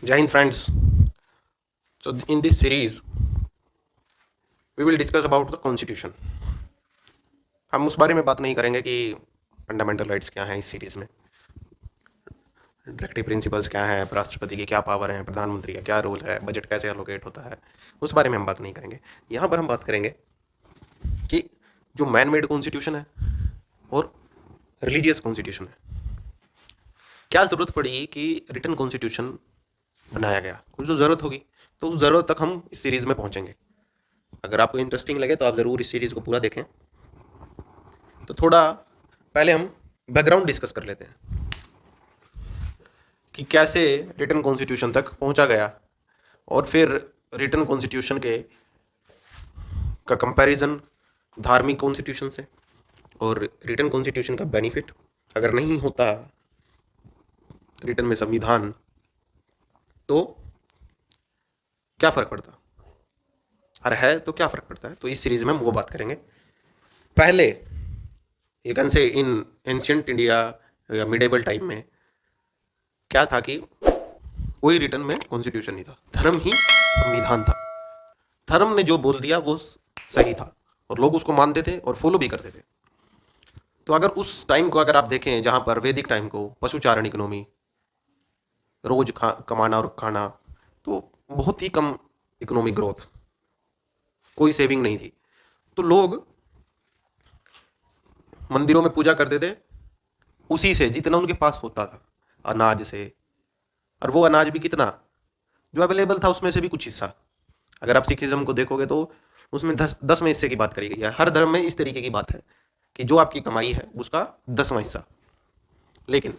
Jai Hind friends. So in this series, we will discuss about the constitution. हम उस बारे में बात नहीं करेंगे कि फंडामेंटल राइट्स क्या हैं इस सीरीज में, डायरेक्टिव प्रिंसिपल्स क्या हैं, राष्ट्रपति की क्या पावर है, प्रधानमंत्री का क्या रोल है, बजट कैसे एलोकेट होता है, उस बारे में हम बात नहीं करेंगे। यहाँ पर हम बात करेंगे कि जो मैन मेड कॉन्स्टिट्यूशन है और रिलीजियस कॉन्स्टिट्यूशन है, क्या ज़रूरत पड़ी कि रिटन कॉन्स्टिट्यूशन बनाया गया, कुछ जो ज़रूरत होगी तो उस ज़रूरत तक हम इस सीरीज़ में पहुँचेंगे। अगर आपको इंटरेस्टिंग लगे तो आप ज़रूर इस सीरीज़ को पूरा देखें। तो थोड़ा पहले हम बैकग्राउंड डिस्कस कर लेते हैं कि कैसे रिटन कॉन्स्टिट्यूशन तक पहुंचा गया और फिर रिटन कॉन्स्टिट्यूशन के का कंपैरिजन धार्मिक कॉन्स्टिट्यूशन से और रिटन कॉन्स्टिट्यूशन का बेनिफिट अगर नहीं होता रिटन में संविधान तो क्या फ़र्क पड़ता, और है तो क्या फ़र्क पड़ता है। तो इस सीरीज़ में हम वो बात करेंगे। पहले यू कैन से इन एंशियंट इंडिया या मिडेवल टाइम में क्या था कि कोई रिटन में कॉन्स्टिट्यूशन नहीं था, धर्म ही संविधान था। धर्म ने जो बोल दिया वो सही था और लोग उसको मानते थे और फॉलो भी करते थे। तो अगर उस टाइम को अगर आप देखें, जहाँ पर वैदिक टाइम को पशुचारण इकोनॉमी, रोज कमाना और खाना, तो बहुत ही कम इकोनॉमिक ग्रोथ, कोई सेविंग नहीं थी। तो लोग मंदिरों में पूजा करते थे उसी से जितना उनके पास होता था, अनाज से, और वो अनाज भी कितना जो अवेलेबल था उसमें से भी कुछ हिस्सा। अगर आप सिखिज्म को देखोगे तो उसमें 10वें हिस्से की बात करी गई है। हर धर्म में इस तरीके की बात है कि जो आपकी कमाई है उसका 10वां हिस्सा। लेकिन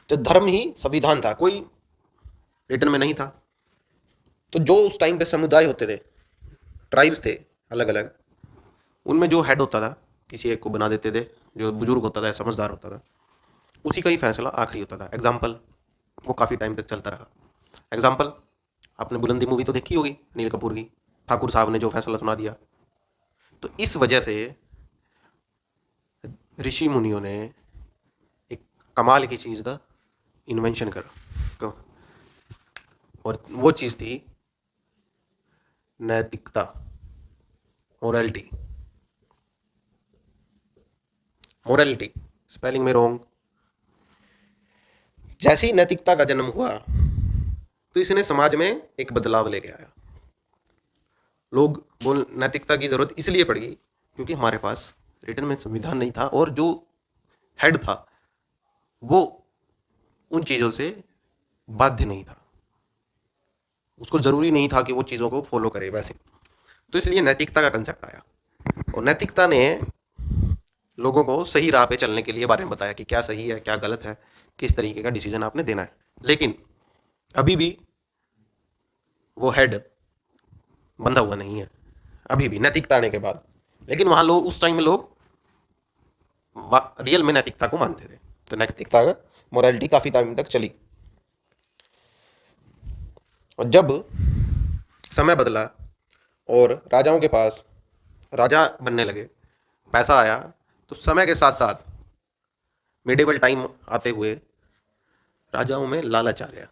जो धर्म ही संविधान था, कोई रिटर्न में नहीं था, तो जो उस टाइम पे समुदाय होते थे, ट्राइब्स थे अलग अलग, उनमें जो हेड होता था किसी एक को बना देते थे, जो बुजुर्ग होता था, समझदार होता था, उसी का ही फैसला आखिरी होता था। एग्जाम्पल, वो काफ़ी टाइम तक चलता रहा। एग्जाम्पल, आपने बुलंदी मूवी तो देखी होगी अनिल कपूर की, ठाकुर साहब ने जो फैसला सुना दिया। तो इस वजह से ऋषि मुनियों ने एक कमाल की चीज़ का इन्वेंशन करा, और वो चीज़ थी नैतिकता, मोरालिटी। मोरालिटी स्पेलिंग में रॉन्ग। जैसे ही नैतिकता का जन्म हुआ तो इसने समाज में एक बदलाव लेके आया। लोग बोल नैतिकता की ज़रूरत इसलिए पड़ गई क्योंकि हमारे पास रिटर्न में संविधान नहीं था और जो हेड था वो उन चीज़ों से बाध्य नहीं था, उसको ज़रूरी नहीं था कि वो चीज़ों को फॉलो करे वैसे। तो इसलिए नैतिकता का कंसेप्ट आया और नैतिकता ने लोगों को सही राह पे चलने के लिए बारे में बताया कि क्या सही है क्या गलत है, किस तरीके का डिसीजन आपने देना है। लेकिन अभी भी वो हेड बंधा हुआ नहीं है, अभी भी नैतिकता आने के बाद। लेकिन वहाँ लोग उस टाइम में लोग रियल में नैतिकता को मानते थे, तो नैतिकता का मोरालिटी काफ़ी टाइम तक चली। और जब समय बदला और राजाओं के पास राजा बनने लगे, पैसा आया, तो समय के साथ साथ मिडेवल टाइम आते हुए राजाओं में लालच आ गया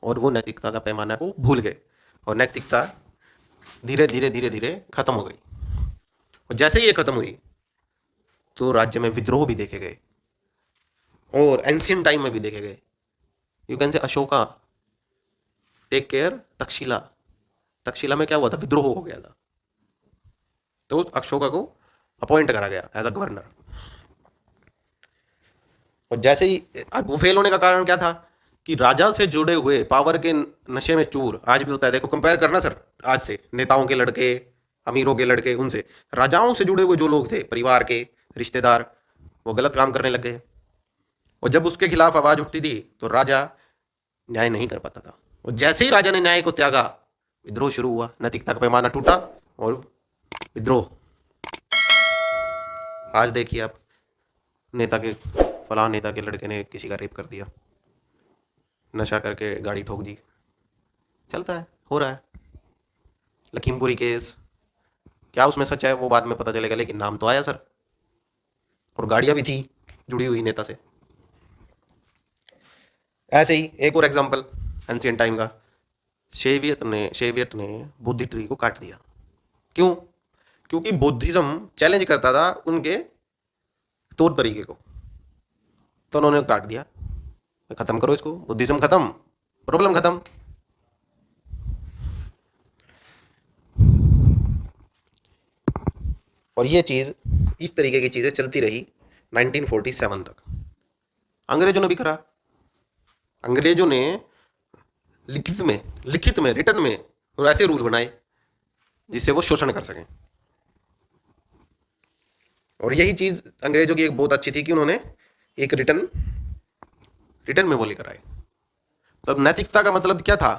और वो नैतिकता का पैमाना को भूल गए और नैतिकता धीरे धीरे धीरे धीरे खत्म हो गई। और जैसे ही ये खत्म हुई तो राज्य में विद्रोह भी देखे गए और एंशियंट टाइम में भी देखे गए। You can say Ashoka take care Takshashila. Takshashila में क्या हुआ था, विद्रोह हो गया था, तो अशोका को अपॉइंट करा गया एज अ गवर्नर। और जैसे ही वो फेल होने का कारण क्या था कि राजा से जुड़े हुए पावर के नशे में चूर आज भी होता है। देखो कंपेयर करना सर आज से, नेताओं के लड़के, अमीरों के लड़के, उनसे राजाओं से जुड़े हुए जो लोग थे, परिवार के रिश्तेदार, वो गलत काम करने लग गए। और जब उसके खिलाफ आवाज उठती थी तो राजा न्याय नहीं कर पाता था। और जैसे ही राजा ने न्याय को त्यागा, विद्रोह शुरू हुआ, नैतिकता का पैमाना टूटा और विद्रोह। आज देखिए आप, नेता के फलां नेता के लड़के ने किसी का रेप कर दिया, नशा करके गाड़ी ठोक दी, चलता है, हो रहा है। लखीमपुरी केस, क्या उसमें सच है वो बाद में पता चलेगा, लेकिन नाम तो आया सर, और गाड़ियां भी थी जुड़ी हुई नेता से। ऐसे ही एक और एग्जांपल, एंशियंट टाइम का, शेवियत ने बुद्धि ट्री को काट दिया। क्यों? क्योंकि बुद्धिज्म चैलेंज करता था उनके तौर तरीके को, तो उन्होंने काट दिया। खत्म करो इसको, बुद्धिज्म खत्म, प्रॉब्लम खत्म। और ये चीज़, इस तरीके की चीज़ें चलती रही 1947 तक। अंग्रेजों ने भी करा। अंग्रेजों ने लिखित में रिटर्न में और ऐसे रूल बनाए जिससे वो शोषण कर सकें। और यही चीज़ अंग्रेजों की एक बहुत अच्छी थी कि उन्होंने एक रिटर्न में वो लेकर आए। तब नैतिकता का मतलब क्या था?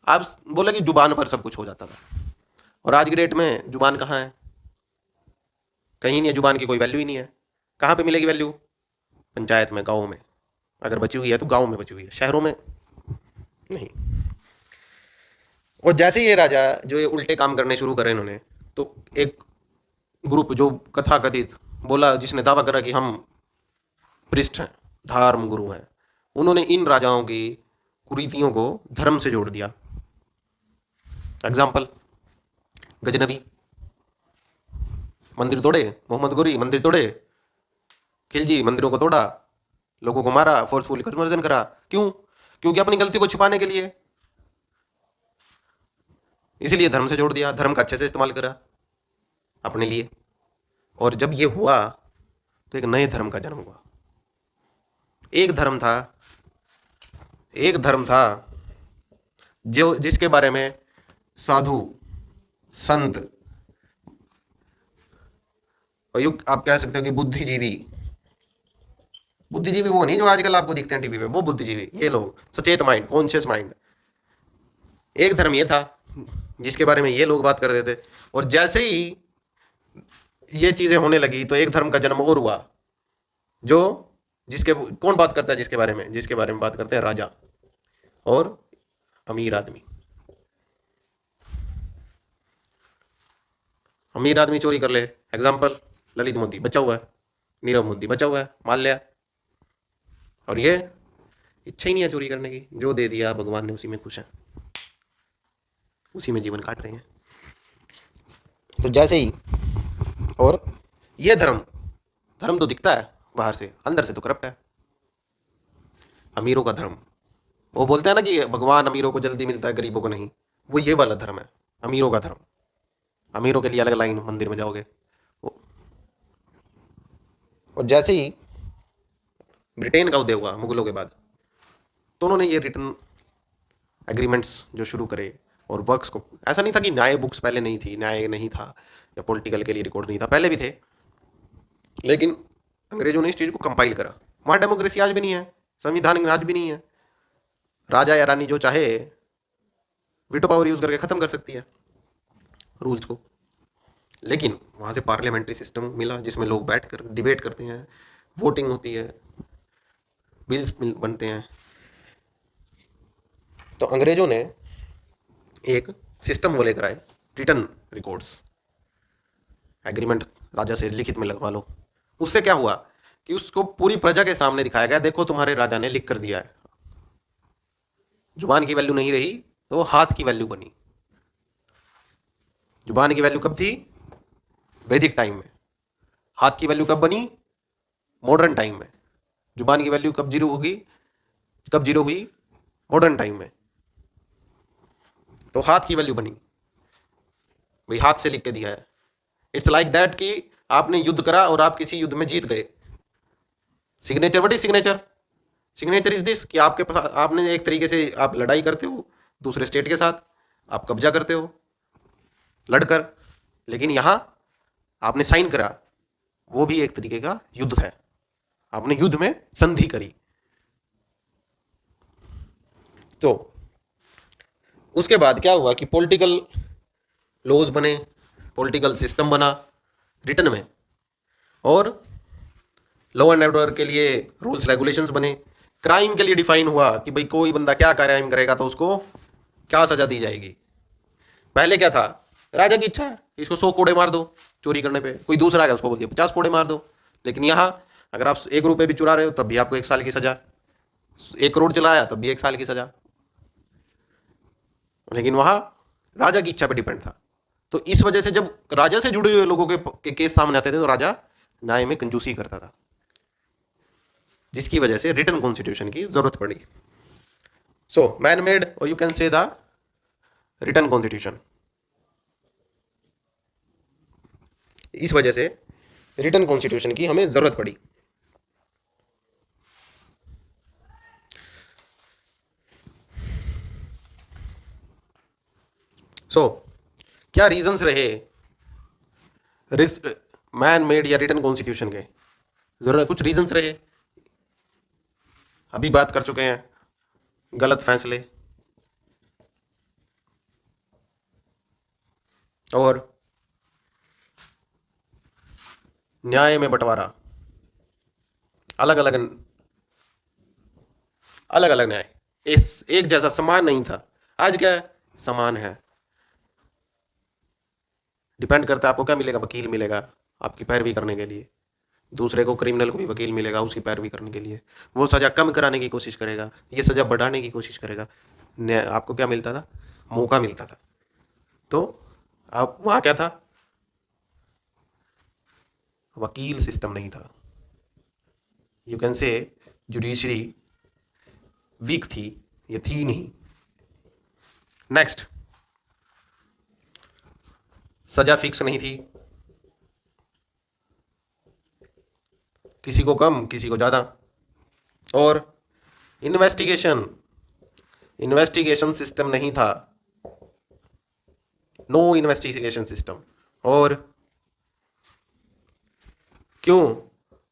आप बोले कि जुबान पर सब कुछ हो जाता था, और आज की डेट में जुबान कहाँ है? कहीं नहीं है। जुबान की कोई वैल्यू ही नहीं है। कहाँ पे मिलेगी वैल्यू? पंचायत में, गाँव में। अगर बची हुई है तो गाँव में बची हुई है, शहरों में नहीं। और जैसे ये राजा जो ये उल्टे काम करने शुरू करे इन्होंने, तो एक ग्रुप जो कथाकथित बोला, जिसने दावा करा कि हम पृष्ठ हैं, धर्म गुरु हैं, उन्होंने इन राजाओं की कुरीतियों को धर्म से जोड़ दिया। एग्जाम्पल, गजनवी मंदिर तोड़े, मोहम्मद गोरी मंदिर तोड़े, खिलजी मंदिरों को तोड़ा, लोगों को मारा, फोर्सफुली कन्वर्जन करा। क्यों? क्योंकि अपनी गलती को छिपाने के लिए। इसीलिए धर्म से जोड़ दिया, धर्म का अच्छे से इस्तेमाल करा अपने लिए। और जब ये हुआ तो एक नए धर्म का जन्म हुआ। एक धर्म था जो जिसके बारे में साधु, संत, और आप कह सकते हो कि बुद्धिजीवी वो नहीं जो आजकल आपको दिखते हैं टीवी पे, वो बुद्धिजीवी, ये लोग सचेत माइंड, कॉन्शियस माइंड। एक धर्म ये था जिसके बारे में ये लोग बात कर रहे थे। और जैसे ही ये चीजें होने लगी तो एक धर्म का जन्म और हुआ, जो कौन बात करता है जिसके बारे में बात करते हैं? राजा और अमीर आदमी। अमीर आदमी चोरी कर ले, एग्जाम्पल ललित मोदी बचा हुआ है, नीरव मोदी बचा हुआ है, मान लिया। और ये इच्छा ही नहीं है चोरी करने की, जो दे दिया भगवान ने उसी में खुश है, उसी में जीवन काट रहे हैं। तो जैसे ही, और ये धर्म तो दिखता है बाहर से, अंदर से तो करप्ट है। अमीरों का धर्म, वो बोलते हैं ना कि भगवान अमीरों को जल्दी मिलता है, गरीबों को नहीं। वो ये वाला धर्म है, अमीरों का धर्म। अमीरों के लिए अलग लाइन, मंदिर में जाओगे। और जैसे ही ब्रिटेन का उदय हुआ मुगलों के बाद, तो उन्होंने ये रिटर्न एग्रीमेंट्स जो शुरू करे, और वर्क्स को, ऐसा नहीं था कि न्याय बुक्स पहले नहीं थी, न्याय नहीं था, या पॉलिटिकल के लिए रिकॉर्ड नहीं था, पहले भी थे, लेकिन अंग्रेजों ने इस चीज़ को कंपाइल करा। वहाँ डेमोक्रेसी आज भी नहीं है, संविधान आज भी नहीं है। राजा या रानी जो चाहे वीटो पावर यूज करके ख़त्म कर सकती है रूल्स को। लेकिन वहाँ से पार्लियामेंट्री सिस्टम मिला जिसमें लोग बैठकर डिबेट करते हैं, वोटिंग होती है, बिल्स बनते हैं। तो अंग्रेजों ने एक सिस्टम वो लेकर आए, रिटर्न रिकॉर्ड्स, एग्रीमेंट राजा से लिखित में लगवा लो। उससे क्या हुआ कि उसको पूरी प्रजा के सामने दिखाया गया, देखो तुम्हारे राजा ने लिख कर दिया है। जुबान की वैल्यू नहीं रही तो हाथ की वैल्यू बनी। जुबान की वैल्यू कब थी? वैदिक टाइम में। हाथ की वैल्यू कब बनी? मॉडर्न टाइम में। जुबान की वैल्यू कब जीरो हुई? मॉडर्न टाइम में। तो हाथ की वैल्यू बनी, भाई हाथ से लिख के दिया है। इट्स लाइक दैट कि आपने युद्ध करा और आप किसी युद्ध में जीत गए। Signature, what is signature? Signature is this कि आपने एक तरीके से आप लड़ाई करते हो दूसरे स्टेट के साथ, आप कब्जा करते हो लड़कर, लेकिन यहां आपने साइन करा, वो भी एक तरीके का युद्ध है, आपने युद्ध में संधि करी। तो उसके बाद क्या हुआ कि पॉलिटिकल लॉज बने, पॉलिटिकल सिस्टम बना रिटर्न में, और लॉ एंड ऑर्डर के लिए रूल्स रेगुलेशंस बने। क्राइम के लिए डिफाइन हुआ कि भाई कोई बंदा क्या क्राइम करेगा तो उसको क्या सजा दी जाएगी। पहले क्या था? राजा की इच्छा है, इसको 100 कोड़े मार दो चोरी करने पे, कोई दूसरा है उसको बोल दिया 50 कोड़े मार दो। लेकिन यहाँ अगर आप 1 रुपये भी चुरा रहे हो तब भी आपको 1 साल की सजा, 1 करोड़ चलाया तब भी 1 साल की सजा। लेकिन वहाँ राजा की इच्छा पर डिपेंड था। तो इस वजह से जब राजा से जुड़े हुए लोगों के केस सामने आते थे तो राजा न्याय में कंजूसी करता था, जिसकी वजह से रिटन कॉन्स्टिट्यूशन की जरूरत पड़ी। सो मैन मेड और you can say the written constitution. इस वजह से रिटन कॉन्स्टिट्यूशन की हमें जरूरत पड़ी। सो क्या रीजंस रहे मैन मेड या रिटन कॉन्स्टिट्यूशन के? जरूर कुछ रीजंस रहे, अभी बात कर चुके हैं। गलत फैसले और न्याय में बंटवारा, अलग अलग अलग अलग न्याय, इस एक जैसा समान नहीं था। आज क्या है, समान है। डिपेंड करता है आपको क्या मिलेगा, वकील मिलेगा आपकी पैरवी करने के लिए, दूसरे को क्रिमिनल को भी वकील मिलेगा उसकी पैरवी करने के लिए। वो सज़ा कम कराने की कोशिश करेगा, ये सज़ा बढ़ाने की कोशिश करेगा। आपको क्या मिलता था, मौका मिलता था। तो अब वहाँ क्या था, वकील सिस्टम नहीं था। You can say judiciary weak थी, ये थी नहीं। नेक्स्ट, सजा फिक्स नहीं थी, किसी को कम किसी को ज़्यादा। और इन्वेस्टिगेशन सिस्टम नहीं था, नो इन्वेस्टिगेशन सिस्टम। और क्यों,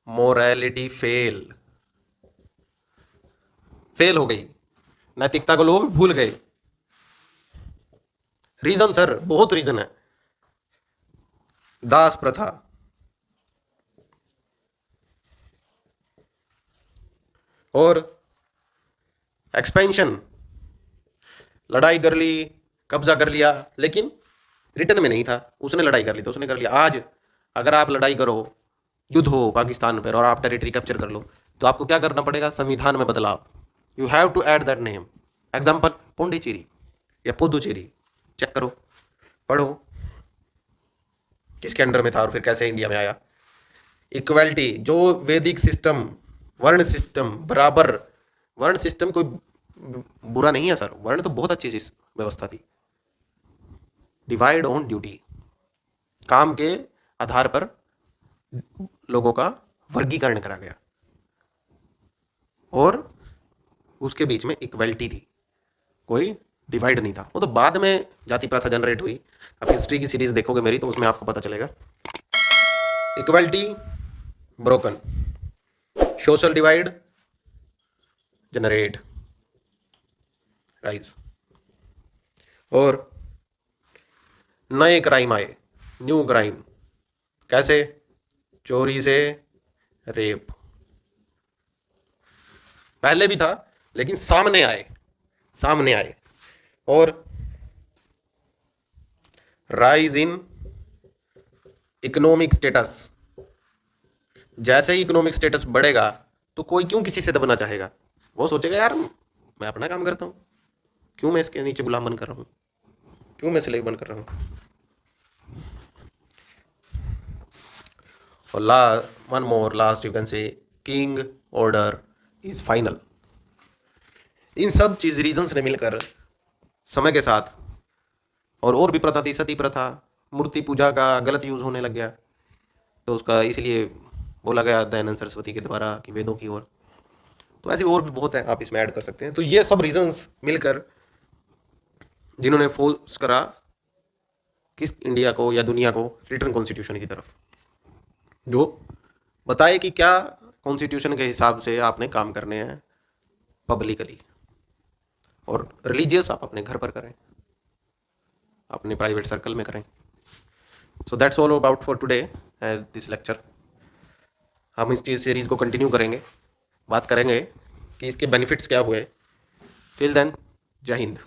मोरालिटी फेल हो गई, नैतिकता को लोग भूल गए। रीजन सर बहुत रीजन है। दास प्रथा, और एक्सपेंशन, लड़ाई कर ली, कब्जा कर लिया, लेकिन रिटर्न में नहीं था। उसने लड़ाई कर ली तो उसने कर लिया। आज अगर आप लड़ाई करो, युद्ध हो पाकिस्तान पर और आप टेरिटरी कैप्चर कर लो, तो आपको क्या करना पड़ेगा, संविधान में बदलाव। You have to add that name. Example Puducherry या पुदुचेरी, चेक करो, पढ़ो किसके अंडर में था और फिर कैसे इंडिया में आया। इक्वलिटी, जो वैदिक सिस्टम, वर्ण सिस्टम, बराबर वर्ण सिस्टम कोई बुरा नहीं है सर, वर्ण तो बहुत अच्छी व्यवस्था थी। डिवाइड ऑन ड्यूटी, काम के आधार पर लोगों का वर्गीकरण करा गया और उसके बीच में इक्वलिटी थी, कोई डिवाइड नहीं था। वो तो बाद में जाति प्रथा जनरेट हुई। आप हिस्ट्री की सीरीज देखोगे मेरी तो उसमें आपको पता चलेगा। Equality broken, social divide generate rise, और नए क्राइम आए, न्यू क्राइम। कैसे, चोरी से रेप, पहले भी था लेकिन सामने आए। और राइज इन इकोनॉमिक स्टेटस, जैसे ही इकोनॉमिक स्टेटस बढ़ेगा तो कोई क्यों किसी से दबना चाहेगा, वो सोचेगा यार मैं अपना काम करता हूं, क्यों मैं इसके नीचे गुलाम बन कर रहा हूं, क्यों मैं स्लेव बन कर रहा हूं। और one more last you can say king order is final. इन सब चीज रीजंस ने मिलकर समय के साथ, और भी प्रथा थी, सती प्रथा, मूर्ति पूजा का गलत यूज होने लग गया, तो उसका इसलिए बोला गया दयानंद सरस्वती के द्वारा कि वेदों की ओर। तो ऐसे और भी बहुत है, आप इसमें ऐड कर सकते हैं। तो ये सब रीजंस मिलकर जिन्होंने फोर्स करा किस इंडिया को या दुनिया को रिटर्न कॉन्स्टिट्यूशन की तरफ, जो बताए कि क्या कॉन्स्टिट्यूशन के हिसाब से आपने काम करने हैं पब्लिकली, और रिलीजियस आप अपने घर पर करें, अपने प्राइवेट सर्कल में करें। So that's all about for today at this lecture. हम इस चीज़ सीरीज़ को कंटिन्यू करेंगे, बात करेंगे कि इसके बेनिफिट्स क्या हुए। टिल देन, जय हिंद।